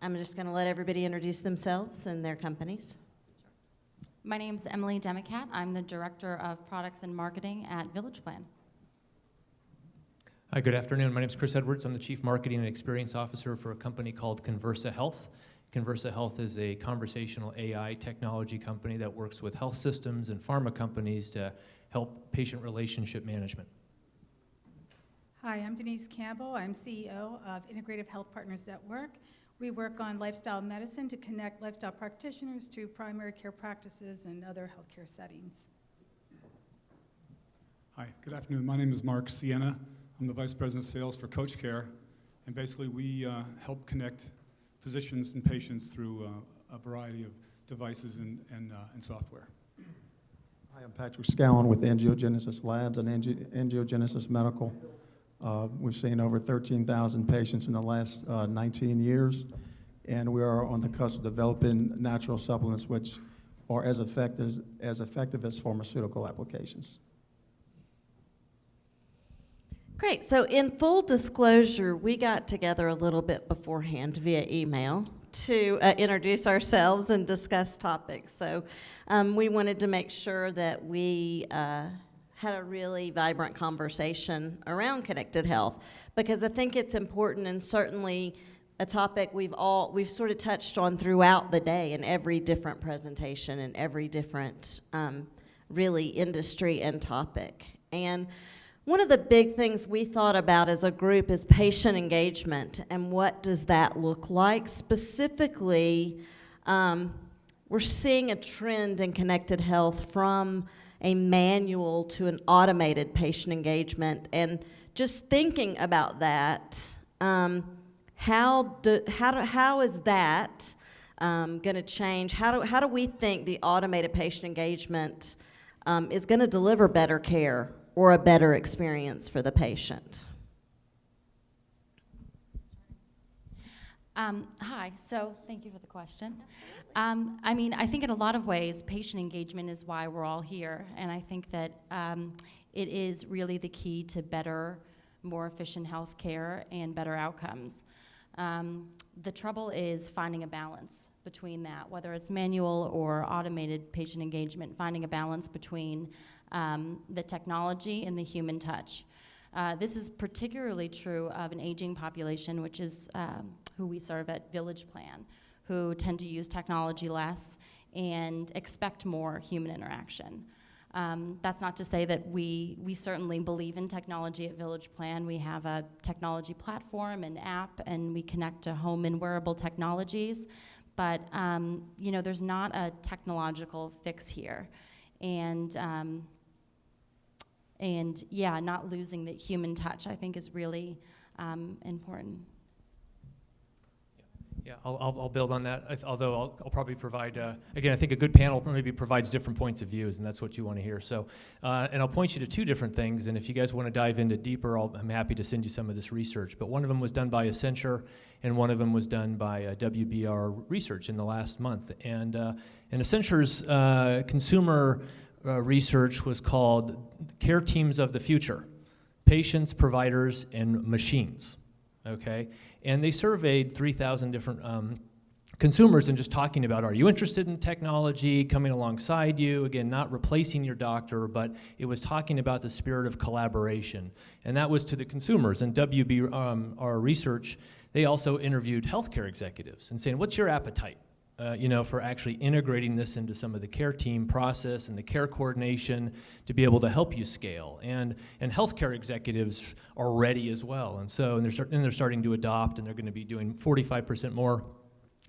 I'm just going to let everybody introduce themselves and their companies. My name's Emily Demikat. I'm the Director of Products and Marketing at Village Plan. Hi, good afternoon. My name is Chris Edwards. I'm the Chief Marketing and Experience Officer for a company called Conversa Health. Conversa Health is a conversational AI technology company that works with health systems and pharma companies to help patient relationship management. Hi, I'm Denise Campbell. I'm CEO of Integrative Health Partners Network. We work on lifestyle medicine to connect lifestyle practitioners to primary care practices and other healthcare settings. Hi, good afternoon. My name is Mark Siena. I'm the Vice President of Sales for CoachCare, and basically we help connect physicians and patients through a variety of devices and software. Hi, I'm Patrick Scallan with Angiogenesis Labs and Angiogenesis Medical. We've seen over 13,000 patients in the last 19 years, and we are on the cusp of developing natural supplements which are as effective as pharmaceutical applications. Great. So in full disclosure, we got together a little bit beforehand via email to introduce ourselves and discuss topics. So we wanted to make sure that we had a really vibrant conversation around connected health, because I think it's important and certainly a topic we've sort of touched on throughout the day in every different presentation and every different really industry and topic. And one of the big things we thought about as a group is patient engagement, and what does that look like? Specifically, we're seeing a trend in connected health from a manual to an automated patient engagement, and just thinking about that, how is that going to change? How do we think the automated patient engagement is going to deliver better care or a better experience for the patient? Hi, so thank you for the question. I think in a lot of ways, patient engagement is why we're all here, and I think that it is really the key to better, more efficient health care and better outcomes. The trouble is finding a balance between that, whether it's manual or automated patient engagement, finding a balance between the technology and the human touch. This is particularly true of an aging population, which is who we serve at Village Plan, who tend to use technology less and expect more human interaction. That's not to say that we certainly believe in technology at Village Plan. We have a technology platform and app, and we connect to home and wearable technologies. But there's not a technological fix here, and not losing the human touch, I think, is really important. Yeah, I'll build on that, although I'll probably provide, again, I think a good panel maybe provides different points of views, and that's what you want to hear. So, and I'll point you to two different things, and if you guys want to dive into deeper, I'm happy to send you some of this research. But one of them was done by Accenture, and one of them was done by WBR Research in the last month. And Accenture's consumer research was called Care Teams of the Future: Patients, Providers, and Machines. Okay, and they surveyed 3,000 different consumers and just talking about, are you interested in technology coming alongside you? Again, not replacing your doctor, but it was talking about the spirit of collaboration. And that was to the consumers. And WBR Research, they also interviewed healthcare executives and saying, what's your appetite? For actually integrating this into some of the care team process and the care coordination to be able to help you scale. And healthcare executives are ready as well. And so they're starting to adopt, and they're going to be doing 45% more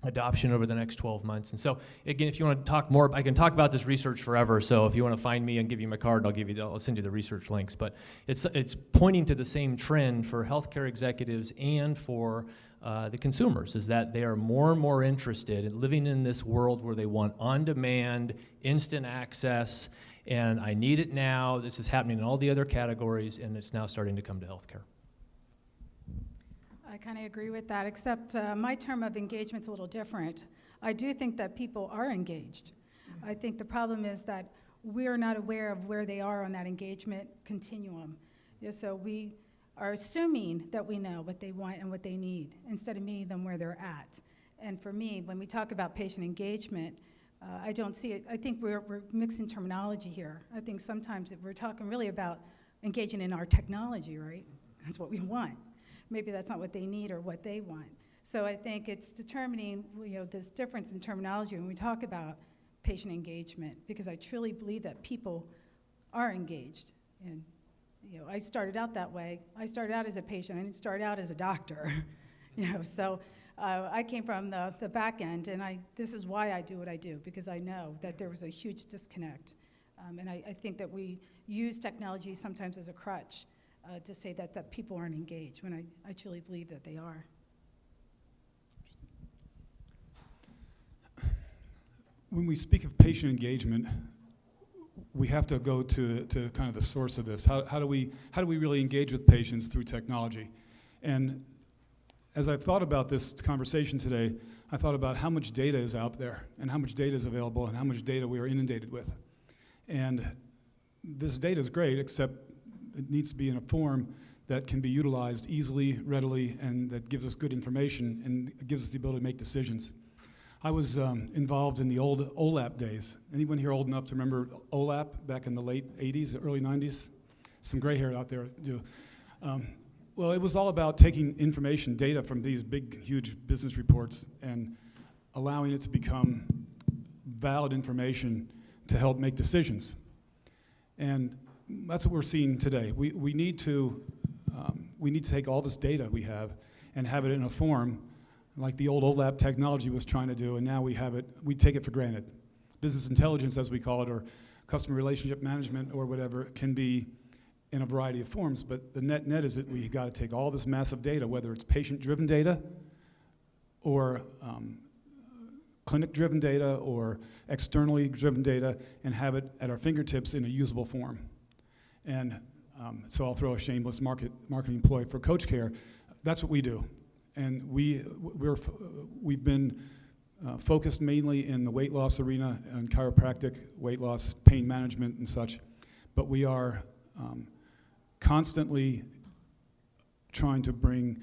adoption over the next 12 months. And so, again, if you want to talk more, I can talk about this research forever. So if you want to find me and give you my card, I'll send you the research links. But it's pointing to the same trend for healthcare executives and for the consumers, is that they are more and more interested in living in this world where they want on-demand, instant access, and I need it now. This is happening in all the other categories, and it's now starting to come to healthcare. I kind of agree with that, except my term of engagement's a little different. I do think that people are engaged. I think the problem is that we're not aware of where they are on that engagement continuum. So we are assuming that we know what they want and what they need instead of meeting them where they're at. And for me, when we talk about patient engagement, I don't see it. I think we're mixing terminology here. I think sometimes we're talking really about engaging in our technology, right? That's what we want. Maybe that's not what they need or what they want. So I think it's determining, this difference in terminology when we talk about patient engagement, because I truly believe that people are engaged. And I started out that way. I started out as a patient. I didn't start out as a doctor. So I came from the back end, and this is why I do what I do, because I know that there was a huge disconnect. And I think that we use technology sometimes as a crutch to say that people aren't engaged, when I truly believe that they are. When we speak of patient engagement, we have to go to kind of the source of this. How do we really engage with patients through technology? And as I've thought about this conversation today, I thought about how much data is out there and how much data is available and how much data we are inundated with. And this data is great, except it needs to be in a form that can be utilized easily, readily, and that gives us good information and gives us the ability to make decisions. I was involved in the old OLAP days. Anyone here old enough to remember OLAP back in the late 80s, early 90s? Some gray hair out there do. Well, it was all about taking information, data from these big, huge business reports and allowing it to become valid information to help make decisions. And that's what we're seeing today. We need to take all this data we have and have it in a form like the old OLAP technology was trying to do, and now we take it for granted. Business intelligence, as we call it, or customer relationship management or whatever, can be in a variety of forms, but the net is that we got to take all this massive data, whether it's patient-driven data or clinic-driven data or externally driven data, and have it at our fingertips in a usable form. And so I'll throw a shameless marketing ploy for CoachCare. That's what we do. And we've been focused mainly in the weight loss arena and chiropractic, weight loss, pain management and such, but we are constantly trying to bring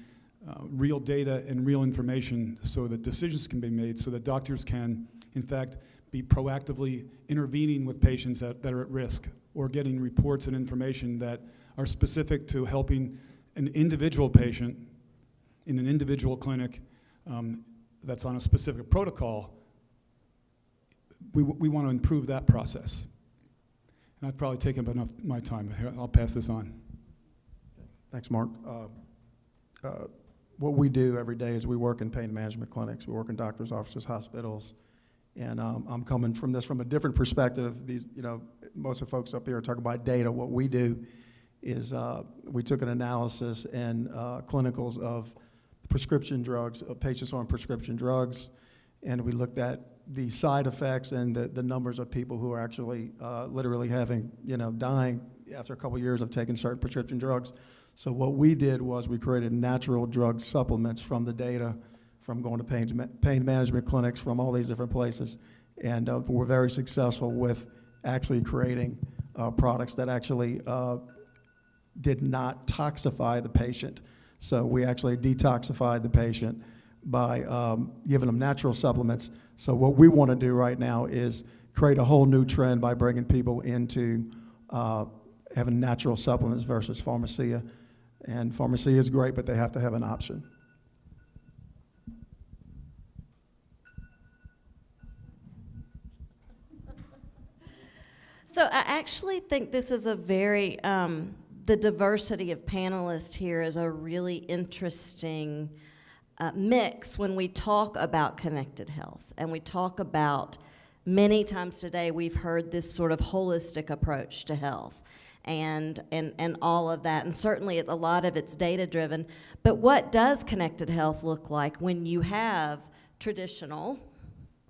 real data and real information so that decisions can be made, so that doctors can, in fact, be proactively intervening with patients that are at risk, or getting reports and information that are specific to helping an individual patient in an individual clinic that's on a specific protocol. We want to improve that process. And I've probably taken up enough of my time. I'll pass this on. Thanks, Mark. What we do every day is we work in pain management clinics. We work in doctors' offices, hospitals, and I'm coming from this from a different perspective. Most of the folks up here are talking about data. What we do is we took an analysis and clinicals of prescription drugs, patients on prescription drugs, and we looked at the side effects and the numbers of people who are actually literally having, dying after a couple of years of taking certain prescription drugs. So what we did was we created natural drug supplements from the data, from going to pain management clinics, from all these different places, and we're very successful with actually creating products that actually did not toxify the patient. So we actually detoxified the patient by giving them natural supplements. So what we want to do right now is create a whole new trend by bringing people into having natural supplements versus pharmacia. And pharmacia is great, but they have to have an option. So I actually think this is a very, the diversity of panelists here is a really interesting mix when we talk about connected health. And we talk about, many times today, we've heard this sort of holistic approach to health and all of that. And certainly a lot of it's data-driven. But what does connected health look like when you have traditional,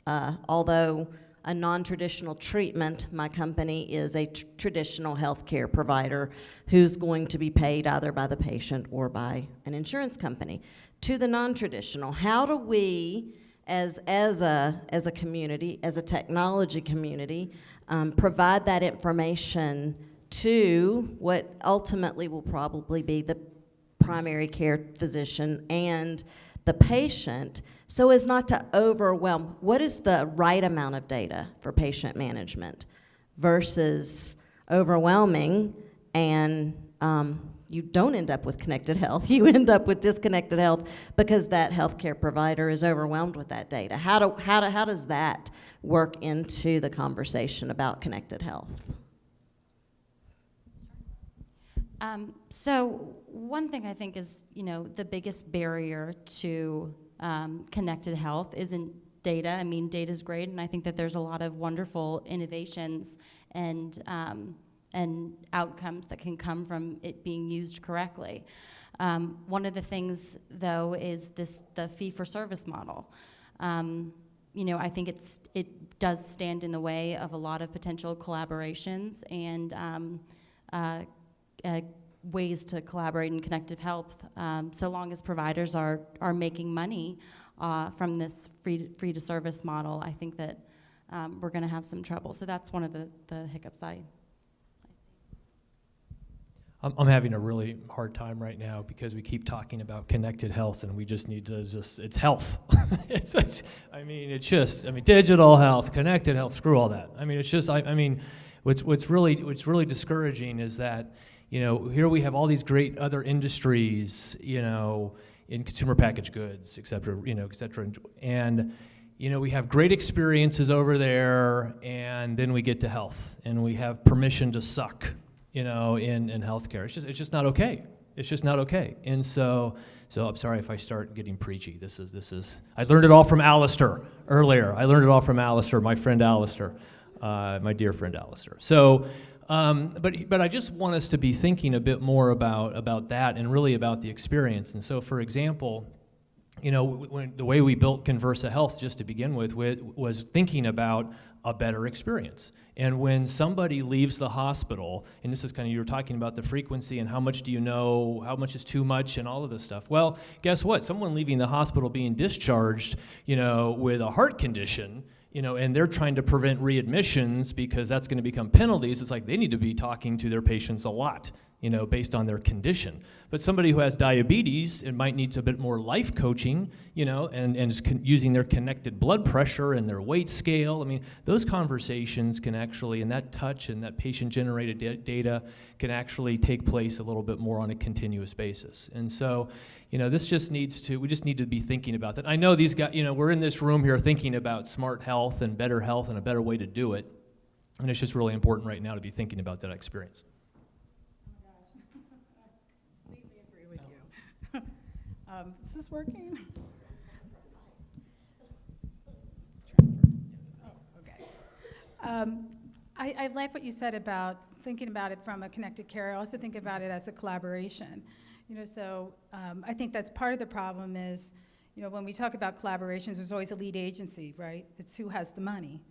although a non-traditional treatment? My company is a traditional healthcare provider who's going to be paid either by the patient or by an insurance company. To the non-traditional, how do we, as a community, as a technology community, provide that information to what ultimately will probably be the primary care physician and the patient so as not to overwhelm. What is the right amount of data for patient management versus overwhelming, and you don't end up with connected health. You end up with disconnected health because that healthcare provider is overwhelmed with that data. How does that work into the conversation about connected health? So one thing I think is, the biggest barrier to connected health isn't data. I mean, data is great, and I think that there's a lot of wonderful innovations and outcomes that can come from it being used correctly. One of the things, though, is the fee-for-service model. I think it does stand in the way of a lot of potential collaborations and ways to collaborate in connected health, so long as providers are making money from this free-to-service model. I think that we're going to have some trouble. So that's one of the hiccups I see. I'm having a really hard time right now because we keep talking about connected health, and we just need to it's health. Digital health, connected health, screw all that. What's really discouraging is that, here we have all these great other industries, in consumer packaged goods, et cetera, et cetera. And, we have great experiences over there, and then we get to health, and we have permission to suck, in healthcare. It's just not okay. It's just not okay. And so I'm sorry if I start getting preachy. This is. I learned it all from Alistair earlier. My friend Alistair, my dear friend Alistair. So, but I just want us to be thinking a bit more about that and really about the experience. And so, for example, when the way we built Conversa Health, just to begin with, was thinking about a better experience. And when somebody leaves the hospital, and this is kind of, you were talking about the frequency and how much do you know, how much is too much, and all of this stuff. Well, guess what? Someone leaving the hospital being discharged, with a heart condition, and they're trying to prevent readmissions because that's going to become penalties. It's like they need to be talking to their patients a lot, based on their condition. But somebody who has diabetes, it might need a bit more life coaching, and is using their connected blood pressure and their weight scale. Those conversations can actually, and that touch and that patient-generated data can actually take place a little bit more on a continuous basis. And so, we just need to be thinking about that. I know these guys, we're in this room here thinking about smart health and a better way to do it. And it's just really important right now to be thinking about that experience. Is this working? I like what you said about thinking about it from a connected care. I also think about it as a collaboration. I think that's part of the problem is, when we talk about collaborations, there's always a lead agency, right? It's who has the money,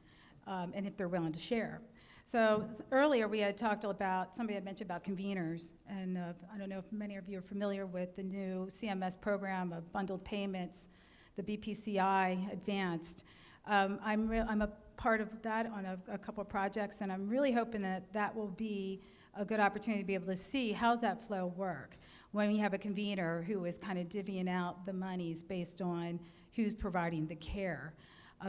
and if they're willing to share. So earlier we had talked about, somebody had mentioned about conveners, and I don't know if many of you are familiar with the new CMS program of bundled payments, the BPCI Advanced. I'm a part of that on a couple of projects, and I'm really hoping that will be a good opportunity to be able to see how's that flow work when we have a convener who is kind of divvying out the monies based on who's providing the care.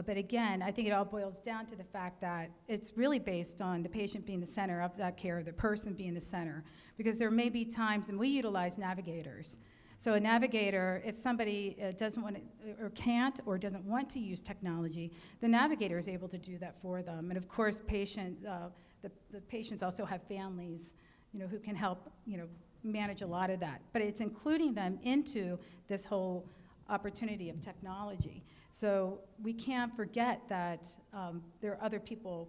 But again, I think it all boils down to the fact that it's really based on the patient being the center of that care, the person being the center. Because there may be times, and we utilize navigators. So a navigator, if somebody doesn't want to, or can't, or doesn't want to use technology, the navigator is able to do that for them. And of course, the patients also have families, who can help, manage a lot of that. But it's including them into this whole opportunity of technology. So we can't forget that there are other people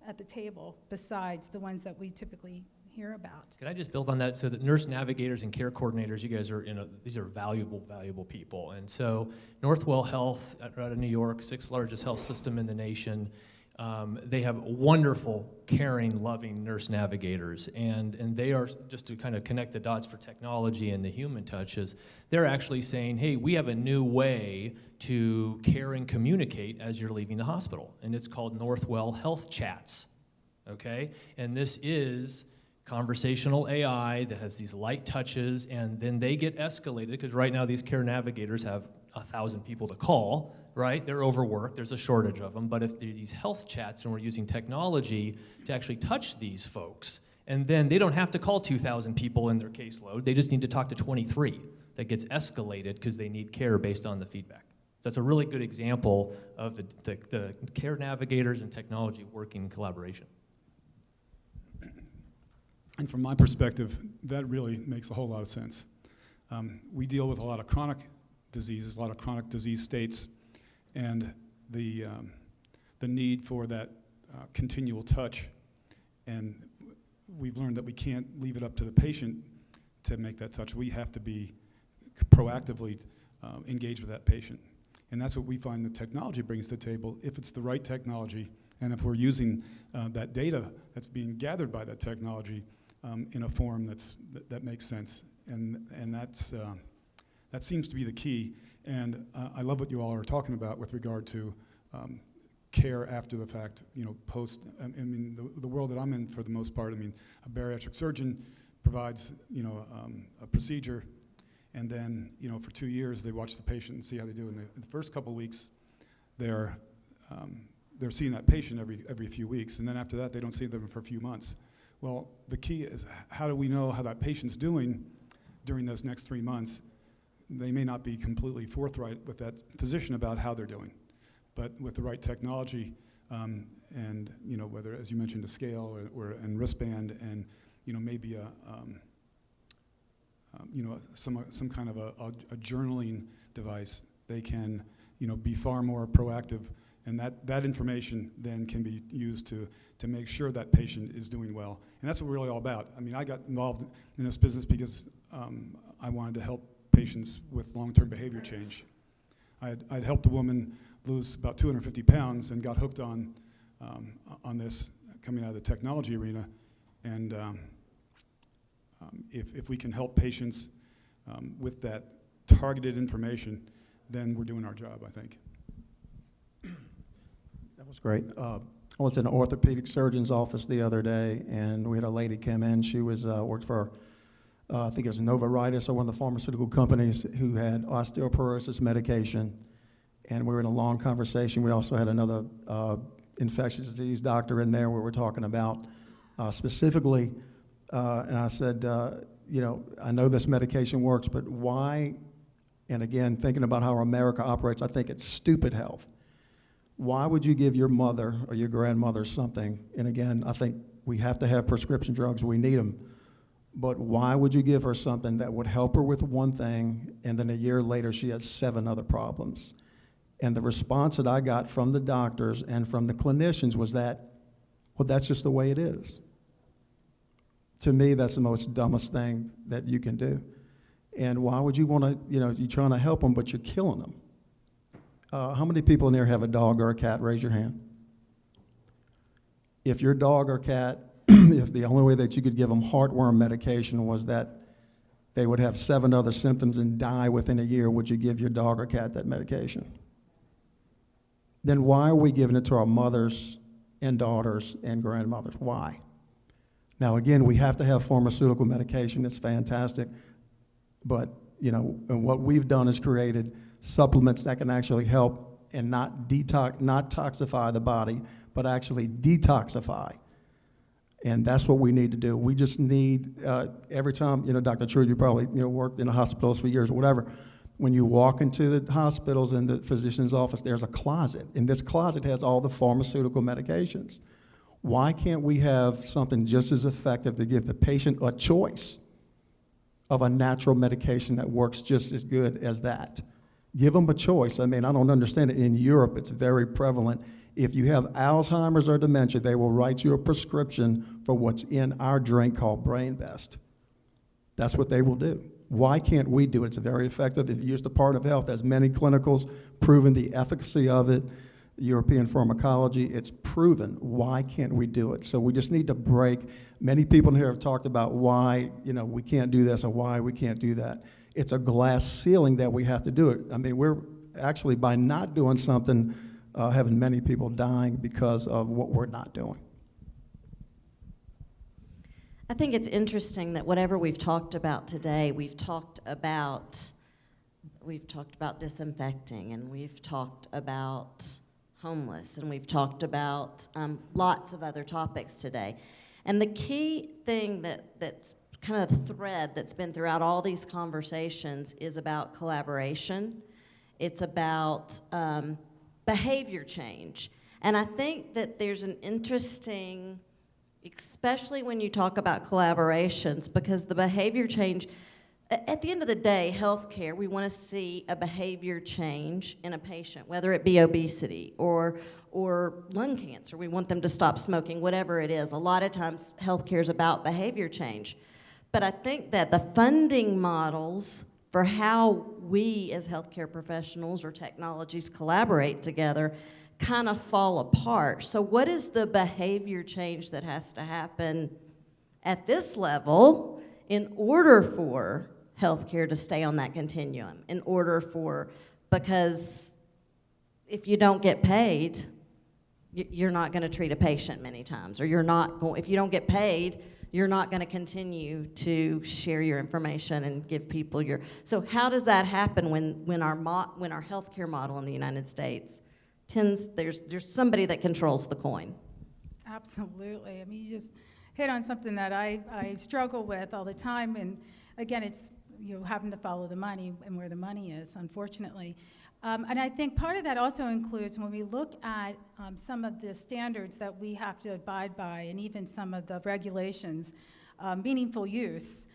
at the table besides the ones that we typically hear about. Can I just build on that? So that nurse navigators and care coordinators, you guys are, these are valuable people. And so Northwell Health out of New York, 6th largest health system in the nation, they have wonderful, caring, loving nurse navigators, and they are, just to kind of connect the dots for technology and the human touches, they're actually saying, hey, we have a new way to care and communicate as you're leaving the hospital, and it's called Northwell Health Chats, okay? And this is conversational AI that has these light touches, and then they get escalated, because right now these care navigators have 1,000 people to call, right? They're overworked, there's a shortage of them, but if they're these health chats and we're using technology to actually touch these folks, and then they don't have to call 2,000 people in their caseload, they just need to talk to 23. That gets escalated because they need care based on the feedback. That's a really good example of the care navigators and technology working in collaboration. And from my perspective, that really makes a whole lot of sense. We deal with a lot of chronic diseases, a lot of chronic disease states, and the need for that continual touch. And we've learned that we can't leave it up to the patient to make that touch. We have to be proactively engaged with that patient. And that's what we find the technology brings to the table, if it's the right technology, and if we're using that data that's being gathered by that technology in a form that makes sense. And that seems to be the key. And I love what you all are talking about with regard to care after the fact, post. I mean, the world that I'm in, for the most part, I mean, a bariatric surgeon provides, a procedure, and then, for 2 years, they watch the patient and see how they do. In the first couple of weeks, they're seeing that patient every few weeks, and then after that, they don't see them for a few months. Well, the key is, how do we know how that patient's doing during those next 3 months? They may not be completely forthright with that physician about how they're doing, but with the right technology, and whether, as you mentioned, a scale and wristband, and maybe some kind of a journaling device, they can be far more proactive, and that information then can be used to make sure that patient is doing well. And that's what we're really all about. I mean, I got involved in this business because I wanted to help patients with long-term behavior change. I'd helped a woman lose about 250 pounds and got hooked on this coming out of the technology arena. And if we can help patients with that targeted information, then we're doing our job, I think. That was great. I was in an orthopedic surgeon's office the other day, and we had a lady come in. She was worked for, I think it was Novartis or one of the pharmaceutical companies, who had osteoporosis medication. And we were in a long conversation. We also had another infectious disease doctor in there where we're talking about specifically, and I said, I know this medication works, but why? And again, thinking about how America operates, I think it's stupid health. Why would you give your mother or your grandmother something? And again, I think we have to have prescription drugs. We need them. But why would you give her something that would help her with one thing, and then a year later she has 7 other problems? And the response that I got from the doctors and from the clinicians was that, well, that's just the way it is. To me, that's the most dumbest thing that you can do. And why would you want to, you're trying to help them, but you're killing them? How many people in here have a dog or a cat? Raise your hand. If your dog or cat, if the only way that you could give them heartworm medication was that they would have 7 other symptoms and die within a year, would you give your dog or cat that medication? Then why are we giving it to our mothers and daughters and grandmothers? Why? Now, again, we have to have pharmaceutical medication. It's fantastic. But, and what we've done is created supplements that can actually help and not toxify the body, but actually detoxify. And that's what we need to do. We just need, every time, Dr. Trude, you probably, worked in the hospitals for years or whatever. When you walk into the hospitals and the physician's office, there's a closet. And this closet has all the pharmaceutical medications. Why can't we have something just as effective to give the patient a choice of a natural medication that works just as good as that? Give them a choice. I mean, I don't understand it. In Europe, it's very prevalent. If you have Alzheimer's or dementia, they will write you a prescription for what's in our drink called BrainVest. That's what they will do. Why can't we do it? It's very effective. If used Department of Health has many clinicals proving the efficacy of it. European pharmacology, it's proven. Why can't we do it? So we just need to break. Many people here have talked about why we can't do this or why we can't do that. It's a glass ceiling that we have to do it. I mean, we're actually, by not doing something, having many people dying because of what we're not doing. I think it's interesting that whatever we've talked about today, we've talked about disinfecting, and we've talked about homeless, and we've talked about lots of other topics today. And the key thing that's kind of the thread that's been throughout all these conversations is about collaboration. It's about behavior change. And I think that there's an interesting, especially when you talk about collaborations, because the behavior change, at the end of the day, healthcare, we want to see a behavior change in a patient, whether it be obesity or lung cancer. We want them to stop smoking, whatever it is. A lot of times, healthcare is about behavior change. But I think that the funding models for how we as healthcare professionals or technologies collaborate together kind of fall apart. So what is the behavior change that has to happen at this level in order for healthcare to stay on that continuum? Because if you don't get paid, you're not going to treat a patient many times, or if you don't get paid, you're not going to continue to share your information and give people so how does that happen when our healthcare model in the United States there's somebody that controls the coin? Absolutely. I mean, you just hit on something that I struggle with all the time. And again, it's having to follow the money and where the money is, unfortunately. And I think part of that also includes when we look at some of the standards that we have to abide by, and even some of the regulations, meaningful use.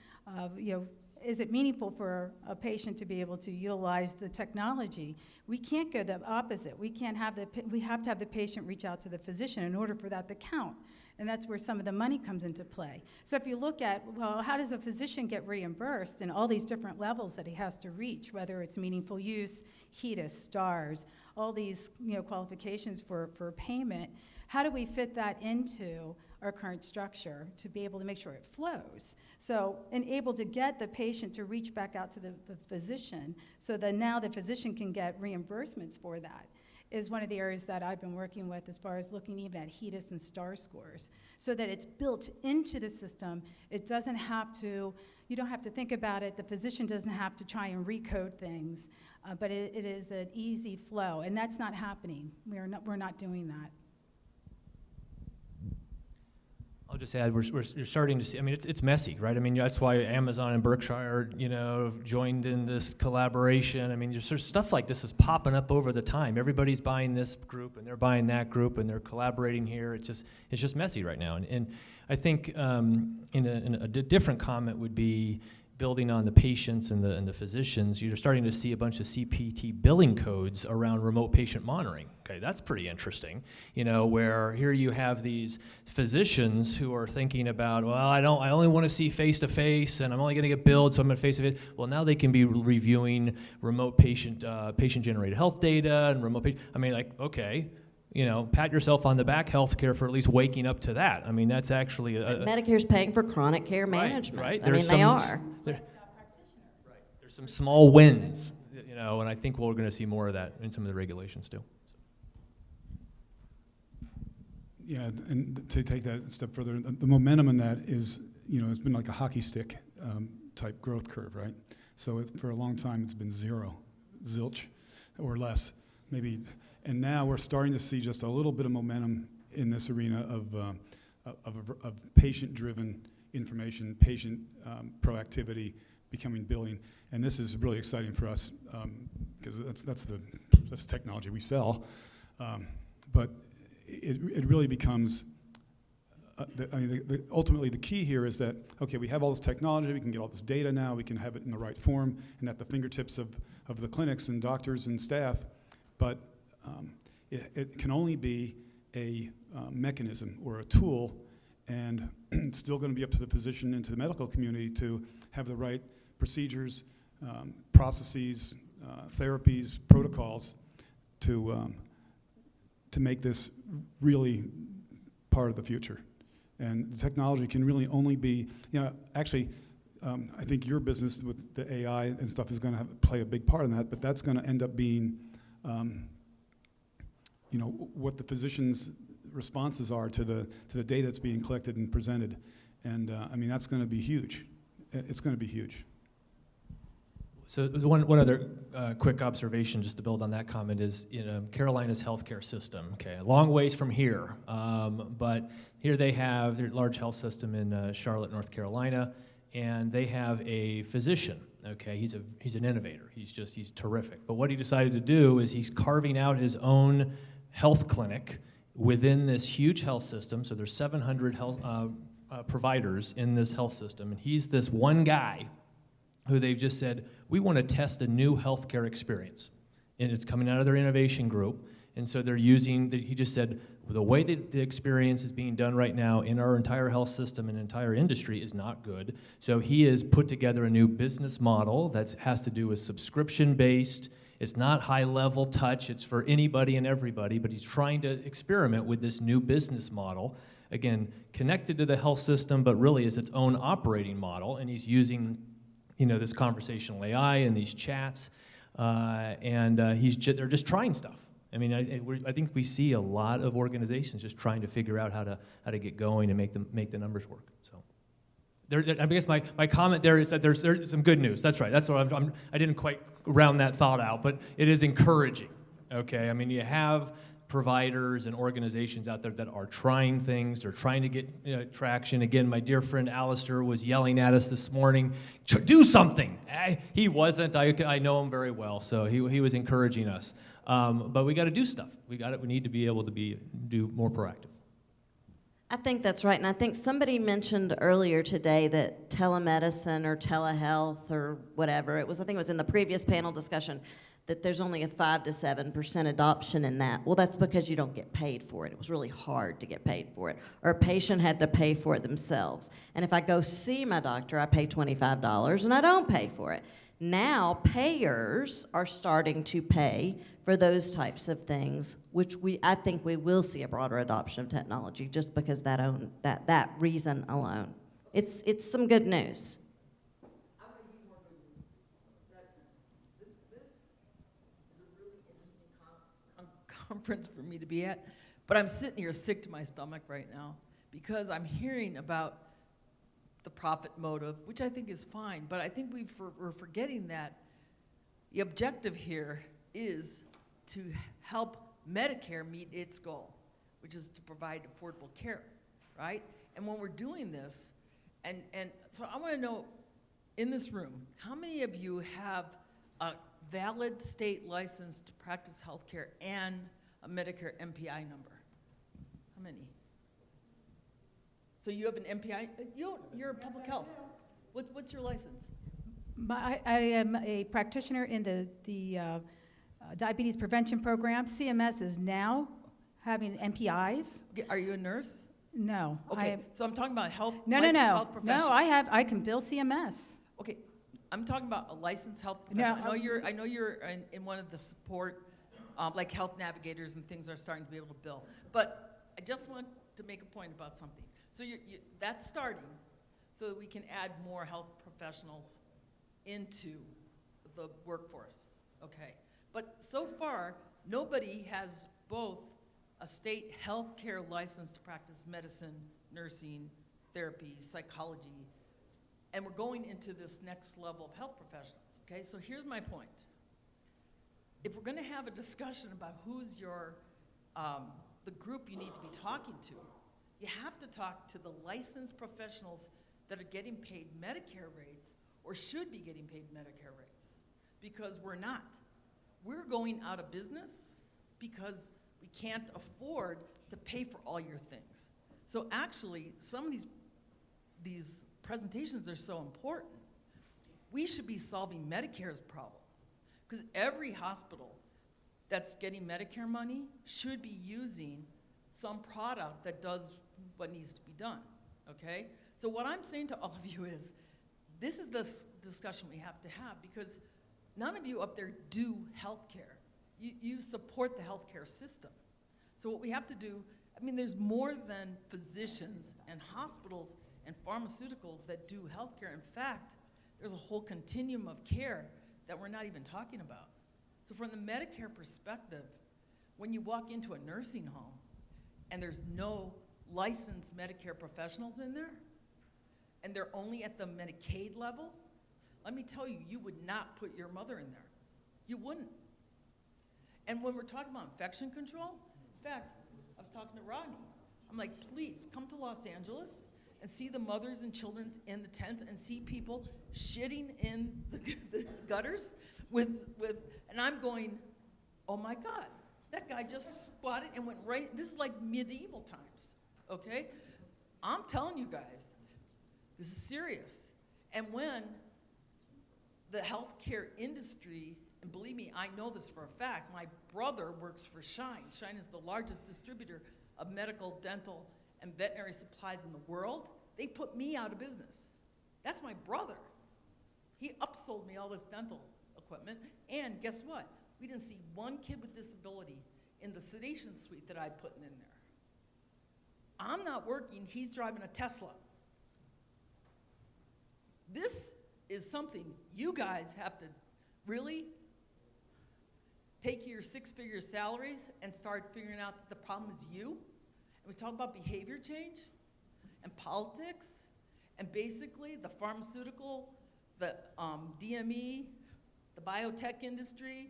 Is it meaningful for a patient to be able to utilize the technology? We can't go the opposite. We have to have the patient reach out to the physician in order for that to count. And that's where some of the money comes into play. So if you look at, well, how does a physician get reimbursed in all these different levels that he has to reach, whether it's meaningful use, HEDIS, STARS, all these qualifications for payment, how do we fit that into our current structure to be able to make sure it flows? So, and able to get the patient to reach back out to the physician so that now the physician can get reimbursements for that is one of the areas that I've been working with as far as looking even at HEDIS and STAR scores so that it's built into the system. It doesn't have to, you don't have to think about it. The physician doesn't have to try and recode things, but it is an easy flow, and that's not happening. We're not doing that. I'll just add, you're starting to see, I mean, it's messy, right? I mean, that's why Amazon and Berkshire, joined in this collaboration. I mean, there's stuff like this is popping up over the time. Everybody's buying this group, and they're buying that group, and they're collaborating here. It's just messy right now. And I think in a different comment would be building on the patients and the physicians. You're starting to see a bunch of CPT billing codes around remote patient monitoring. Okay, that's pretty interesting. Where here you have these physicians who are thinking about, well, I only want to see face-to-face, and I'm only going to get billed, so I'm going to face-to-face. Well, now they can be reviewing remote patient-generated health data and remote patient. I mean, okay. Pat yourself on the back, healthcare, for at least waking up to that. I mean, that's actually Medicare's paying for chronic care management. Right. I mean, they are. Right. There's some small wins, and I think we're going to see more of that in some of the regulations too. Yeah, and to take that a step further, the momentum in that is, it's been like a hockey stick type growth curve, right? So for a long time, it's been zero, zilch, or less, maybe. And now we're starting to see just a little bit of momentum in this arena of patient-driven information, patient proactivity becoming billing, and this is really exciting for us because that's the technology we sell, but it really becomes. Ultimately, the key here is that we have all this technology, we can get all this data now, we can have it in the right form and at the fingertips of the clinics and doctors and staff, but it can only be a mechanism or a tool, and it's still going to be up to the physician and to the medical community to have the right procedures, processes, therapies, protocols to make this really part of the future. And the technology can really only be, actually, I think your business with the AI and stuff is going to play a big part in that, but that's going to end up being what the physician's responses are to the data that's being collected and presented. And I mean, that's going to be huge. It's going to be huge. So one other quick observation, just to build on that comment, is Carolina's healthcare system. Okay, a long ways from here, but here they have their large health system in Charlotte, North Carolina, and they have a physician. Okay, he's an innovator. He's terrific. But what he decided to do is he's carving out his own health clinic within this huge health system. So there's 700 health providers in this health system, and he's this one guy who they've just said, we want to test a new healthcare experience. And it's coming out of their innovation group. And so they're he just said, the way that the experience is being done right now in our entire health system and entire industry is not good. So he has put together a new business model that has to do with subscription-based. It's not high-level touch. It's for anybody and everybody, but he's trying to experiment with this new business model. Again, connected to the health system, but really is its own operating model. And he's using this conversational AI and these chats, and they're just trying stuff. I mean, I think we see a lot of organizations just trying to figure out how to get going and make the numbers work. So, I guess my comment there is that there's some good news. That's right. That's what I didn't quite round that thought out, but it is encouraging. Okay, I mean, you have providers and organizations out there that are trying things, or trying to get traction. Again, my dear friend Alistair was yelling at us this morning, do something. He wasn't. I know him very well, so he was encouraging us. But we got to do stuff. We need to be able to do more proactive. I think that's right, and I think somebody mentioned earlier today that telemedicine or telehealth or whatever, I think it was in the previous panel discussion, that there's only a 5 to 7% adoption in that. Well, that's because you don't get paid for it. It was really hard to get paid for it. Or a patient had to pay for it themselves. And if I go see my doctor, I pay $25 and I don't pay for it. Now payers are starting to pay for those types of things, which I think we will see a broader adoption of technology just because that reason alone. It's some good news. Conference for me to be at, but I'm sitting here sick to my stomach right now because I'm hearing about the profit motive, which I think is fine, but I think we're forgetting that the objective here is to help Medicare meet its goal, which is to provide affordable care, right? And when we're doing this, and so I want to know, in this room, how many of you have a valid state license to practice healthcare and a Medicare MPI number? How many? So you have an MPI? You're a public health. What's your license? I am a practitioner in the diabetes prevention program. CMS is now having MPIs. Are you a nurse? No. Okay, so I'm talking about health. No. Health professional. No, I can bill CMS. Okay, I'm talking about a licensed health professional. I know you're in one of the support, like health navigators and things are starting to be able to bill. But I just want to make a point about something. So that's starting so that we can add more health professionals into the workforce, okay? But so far, nobody has both a state healthcare license to practice medicine, nursing, therapy, psychology, and we're going into this next level of health professionals, okay? So here's my point. If we're gonna have a discussion about who's the group you need to be talking to, you have to talk to the licensed professionals that are getting paid Medicare rates or should be getting paid Medicare rates, because we're not. We're going out of business because we can't afford to pay for all your things. So actually, some of these presentations are so important. We should be solving Medicare's problem, because every hospital that's getting Medicare money should be using some product that does what needs to be done, okay? So what I'm saying to all of you is, this is the discussion we have to have, because none of you up there do healthcare. You support the healthcare system. So what we have to do, I mean, there's more than physicians and hospitals and pharmaceuticals that do healthcare. In fact, there's a whole continuum of care that we're not even talking about. So from the Medicare perspective, when you walk into a nursing home and there's no licensed Medicare professionals in there, and they're only at the Medicaid level, let me tell you, you would not put your mother in there. You wouldn't. And when we're talking about infection control, in fact, I was talking to Rodney. I'm like, please come to Los Angeles and see the mothers and children in the tents and see people shitting in the gutters and I'm going, oh my God, that guy just squatted and went right, this is like medieval times, okay? I'm telling you guys, this is serious. And when the healthcare industry, and believe me, I know this for a fact, my brother works for Shine. Shine is the largest distributor of medical, dental, and veterinary supplies in the world. They put me out of business. That's my brother. He upsold me all this dental equipment, and guess what? We didn't see one kid with disability in the sedation suite that I put in there. I'm not working, he's driving a Tesla. This is something you guys have to really take your six-figure salaries and start figuring out that the problem is you. And we talk about behavior change and politics and basically the pharmaceutical, the DME, the biotech industry.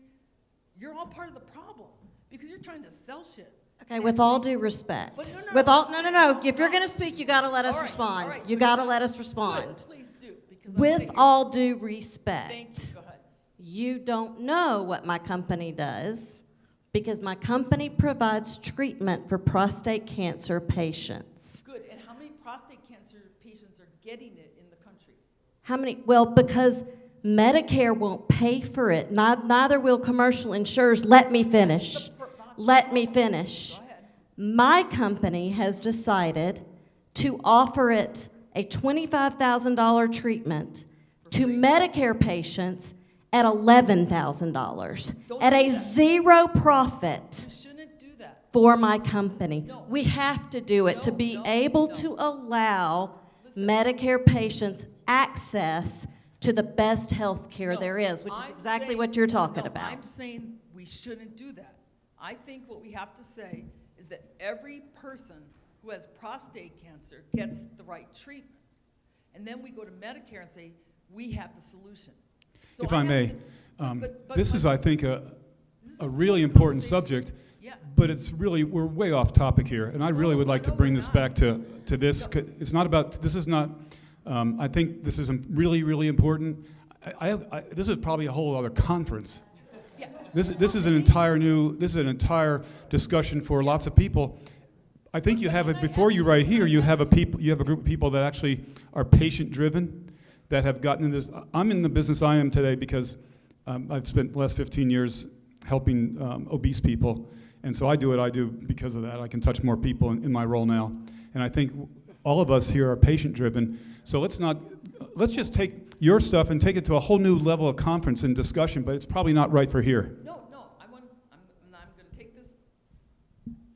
You're all part of the problem because you're trying to sell shit. Okay, with all due respect. But No. If you're going to speak, you got to let us respond. all right. You got to let us Good, respond. please do. Because I With wanna hear- all due Thank respect, you, go ahead. you don't know what my company does because my company provides treatment for prostate cancer patients. Good, and how many prostate cancer patients are getting it in the country? How many? Well, because Medicare won't pay for it. Neither will commercial insurers. Let me finish. Let me finish. Go ahead. My company has decided to offer it a $25,000 treatment to Medicare patients at $11,000 at a zero profit You shouldn't do that. for my company. No. We have to do it to No, be no, able no. to allow Listen. Medicare patients access to the best health care No, there is, which is I'm exactly saying- what you're no, talking no, about. I'm saying we shouldn't do that. I think what we have to say is that every person who has prostate cancer gets the right treatment. And then we go to Medicare and say, we have the solution. So If I I have may, to- but- this is, I think, this is a really good important conversation. subject, Yeah. but it's really, we're way off topic here, and I really would like to no, bring we're this not. back to this. It's not about, this is not, I think this is really, really important. This is probably a whole other conference. Yeah. This is an entire discussion for lots of people. I think you have it before you right here. You have a group of people that actually are patient-driven, that have gotten in this. I'm in the business I am today because I've spent the last 15 years helping obese people, and so I do what I do because of that. I can touch more people in my role now, and I think all of us here are patient-driven. So let's just take your stuff and take it to a whole new level of conference and discussion, but it's probably not right for here. No, I'm going to take this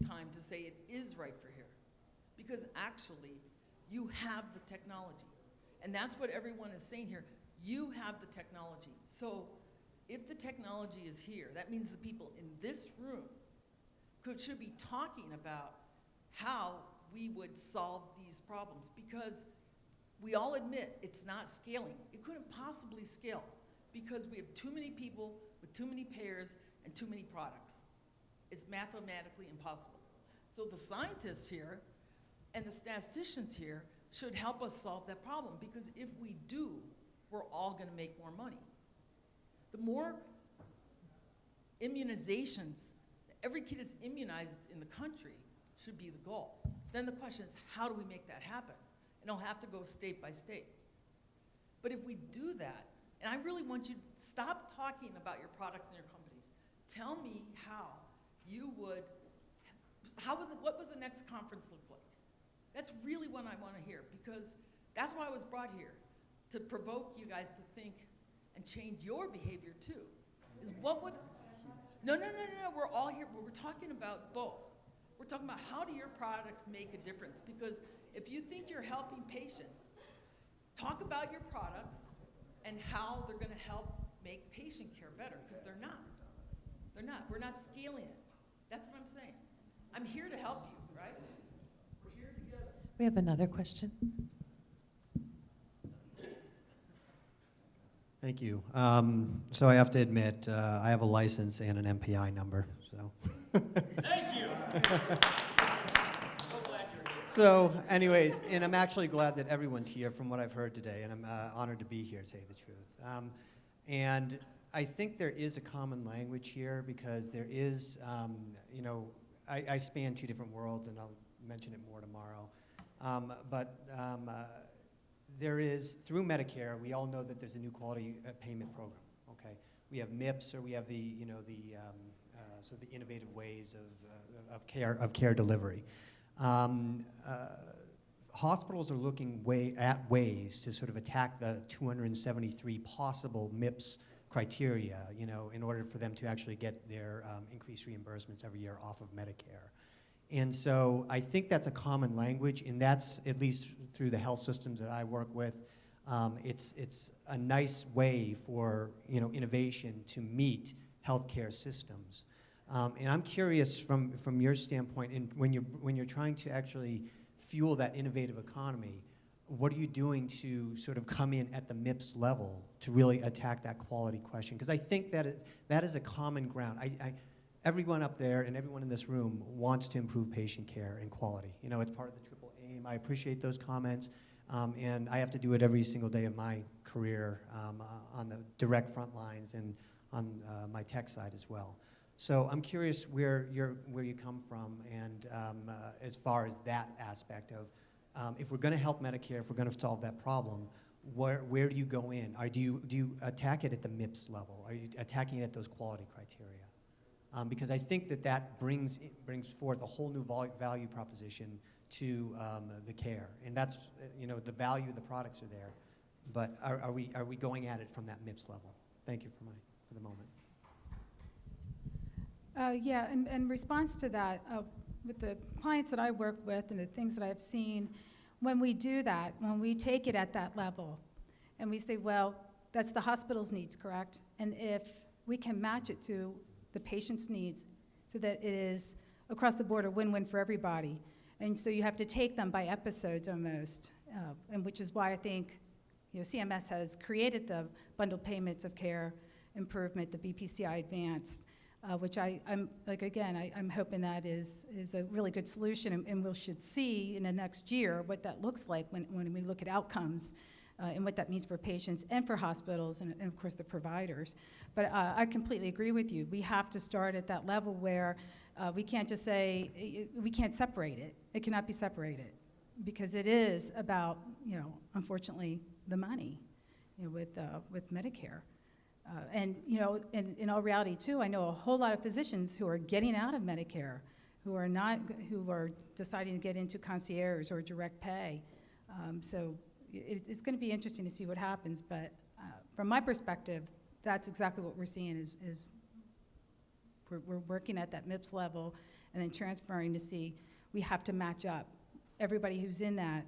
time to say it is right for here. Because actually, you have the technology. And that's what everyone is saying here. You have the technology. So if the technology is here, that means the people in this room should be talking about how we would solve these problems. Because we all admit it's not scaling. It couldn't possibly scale because we have too many people with too many payers and too many products. It's mathematically impossible. So the scientists here and the statisticians here should help us solve that problem because if we do, we're all going to make more money. The more immunizations, every kid is immunized in the country should be the goal. Then the question is, how do we make that happen? And it'll have to go state by state. But if we do that, and I really want you to stop talking about your products and your companies. Tell me what would the next conference look like? That's really what I want to hear because that's why I was brought here, to provoke you guys to think and change your behavior too. No, we're all here, we're talking about both. We're talking about how do your products make a difference because if you think you're helping patients, talk about your products and how they're going to help make patient care better, because they're not. They're not. We're not scaling it. That's what I'm saying. I'm here to help you, right? We're here together. We have another question. Thank you. So I have to admit, I have a license and an MPI number, so. Thank you. So anyways, and I'm actually glad that everyone's here from what I've heard today, and I'm honored to be here, to tell you the truth. And I think there is a common language here because there is, you know, I span two different worlds, and I'll mention it more tomorrow. There is, through Medicare, we all know that there's a new quality payment program, okay? We have MIPS, or we have the, you know, sort of the innovative ways of care delivery. Hospitals are looking at ways to sort of attack the 273 possible MIPS criteria, you know, in order for them to actually get their increased reimbursements every year off of Medicare. And so I think that's a common language, and that's, at least through the health systems that I work with, it's a nice way for, you know, innovation to meet healthcare systems. And I'm curious from your standpoint, and when you're trying to actually fuel that innovative economy, what are you doing to sort of come in at the MIPS level to really attack that quality question? Because I think that is a common ground. Everyone up there and everyone in this room wants to improve patient care and quality. You know, it's part of the triple aim. I appreciate those comments, and I have to do it every single day of my career on the direct front lines and on my tech side as well. So I'm curious where you come from, and as far as that aspect of, if we're going to help Medicare, if we're going to solve that problem, where do you go in? Do you attack it at the MIPS level? Are you attacking it at those quality criteria? Because I think that brings forth a whole new value proposition to the care, and that's, you know, the value of the products are there, but are we going at it from that MIPS level? Thank you for the moment. Yeah, in response to that, with the clients that I work with and the things that I've seen, when we do that, when we take it at that level, and we say, well, that's the hospital's needs, correct? And if we can match it to the patient's needs so that it is across the board a win-win for everybody. And so you have to take them by episodes almost, and which is why I think, you know, CMS has created the bundled payments of care improvement, the BPCI Advanced, which I'm hoping that is a really good solution, and we should see in the next year what that looks like when we look at outcomes and what that means for patients and for hospitals and of course the providers. But I completely agree with you. We have to start at that level where we can't just say, we can't separate it. It cannot be separated because it is about, you know, unfortunately, the money, you know, with Medicare. And, you know, in all reality, too, I know a whole lot of physicians who are getting out of Medicare, who are deciding to get into concierge or direct pay. So it's going to be interesting to see what happens. But from my perspective, that's exactly what we're seeing is we're working at that MIPS level and then transferring to see we have to match up everybody who's in that,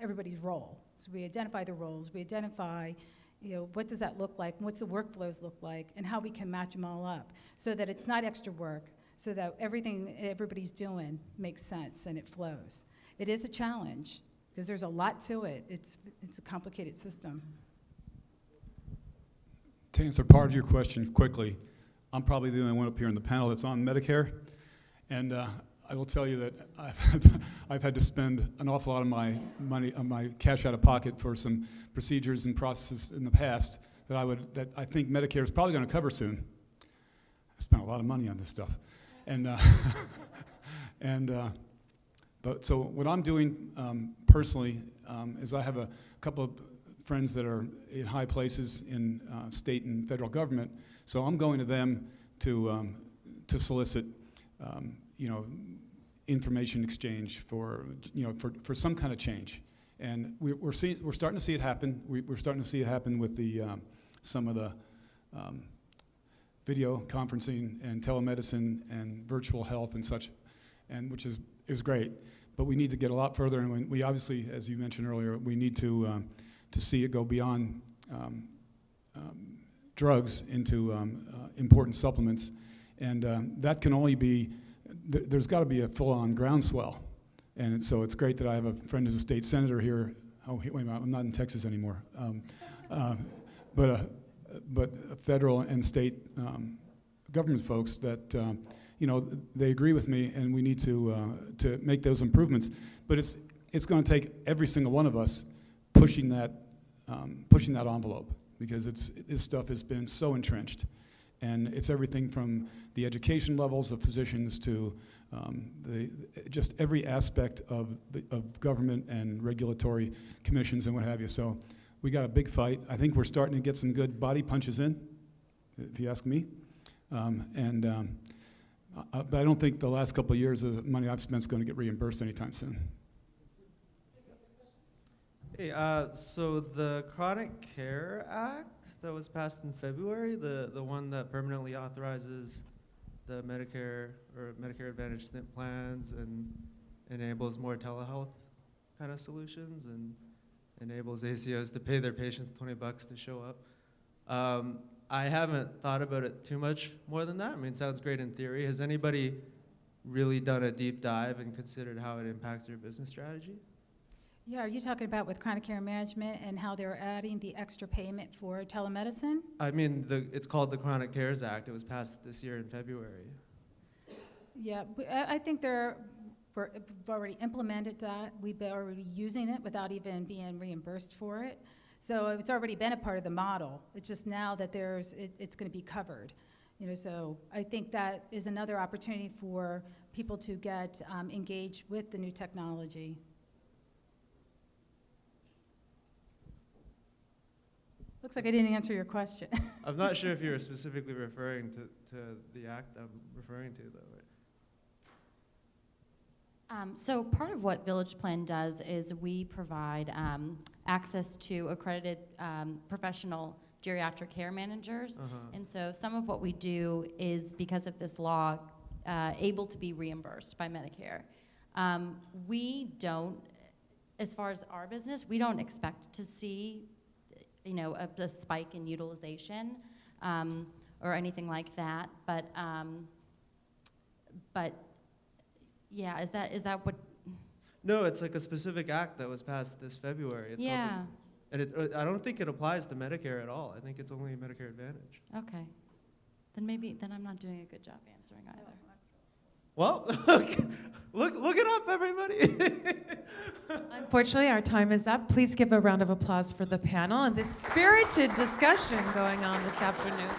everybody's role. So we identify the roles, we identify, you know, what does that look like, what's the workflows look like, and how we can match them all up so that it's not extra work, so that everything everybody's doing makes sense and it flows. It is a challenge because there's a lot to it. It's a complicated system. To answer part of your question quickly, I'm probably the only one up here in the panel that's on Medicare, and I will tell you that I've had to spend an awful lot of my money, my cash out of pocket for some procedures and processes in the past that I think Medicare is probably going to cover soon. I spent a lot of money on this stuff, but so what I'm doing personally is I have a couple of friends that are in high places in state and federal government, so I'm going to them to solicit, you know, information exchange for some kind of change, and we're starting to see it happen. We're starting to see it happen with the some of the video conferencing and telemedicine and virtual health and such, and which is great. But we need to get a lot further, and we obviously, as you mentioned earlier, we need to see it go beyond drugs into important supplements, and that can only be. There's got to be a full-on groundswell, and so it's great that I have a friend who's a state senator here. Oh, wait a minute, I'm not in Texas anymore. but federal and state government folks that they agree with me, and we need to make those improvements. But it's going to take every single one of us pushing that envelope, because this stuff has been so entrenched, and it's everything from the education levels of physicians to just every aspect of government and regulatory commissions and what have you. So we got a big fight. I think we're starting to get some good body punches in, if you ask me. But I don't think the last couple of years of the money I've spent is going to get reimbursed anytime soon. Hey, so the Chronic Care Act that was passed in February, the one that permanently authorizes the Medicare or Medicare Advantage SNP plans and enables more telehealth kind of solutions and enables ACOs to pay their patients $20 to show up. I haven't thought about it too much more than that. I mean, it sounds great in theory. Has anybody really done a deep dive and considered how it impacts their business strategy? Yeah, are you talking about with chronic care management and how they're adding the extra payment for telemedicine? I mean, it's called the Chronic Cares Act. It was passed this year in February. Yeah, I think we've already implemented that. We've been already using it without even being reimbursed for it. So it's already been a part of the model. It's just now that it's going to be covered. So I think that is another opportunity for people to get engaged with the new technology. Looks like I didn't answer your question. I'm not sure if you were specifically referring to the act I'm referring to, though. Right? So part of what Village Plan does is we provide access to accredited professional geriatric care managers. And so some of what we do is, because of this law, able to be reimbursed by Medicare. We don't, as far as our business, we don't expect to see a spike in utilization or anything like that. But yeah, is that what? No, it's like a specific act that was passed this February. It's Yeah. And I don't think it applies to Medicare at all. I think it's only Medicare Advantage. Okay. Then I'm not doing a good job answering either. Well, look it up, everybody. Unfortunately, our time is up. Please give a round of applause for the panel and this spirited discussion going on this afternoon.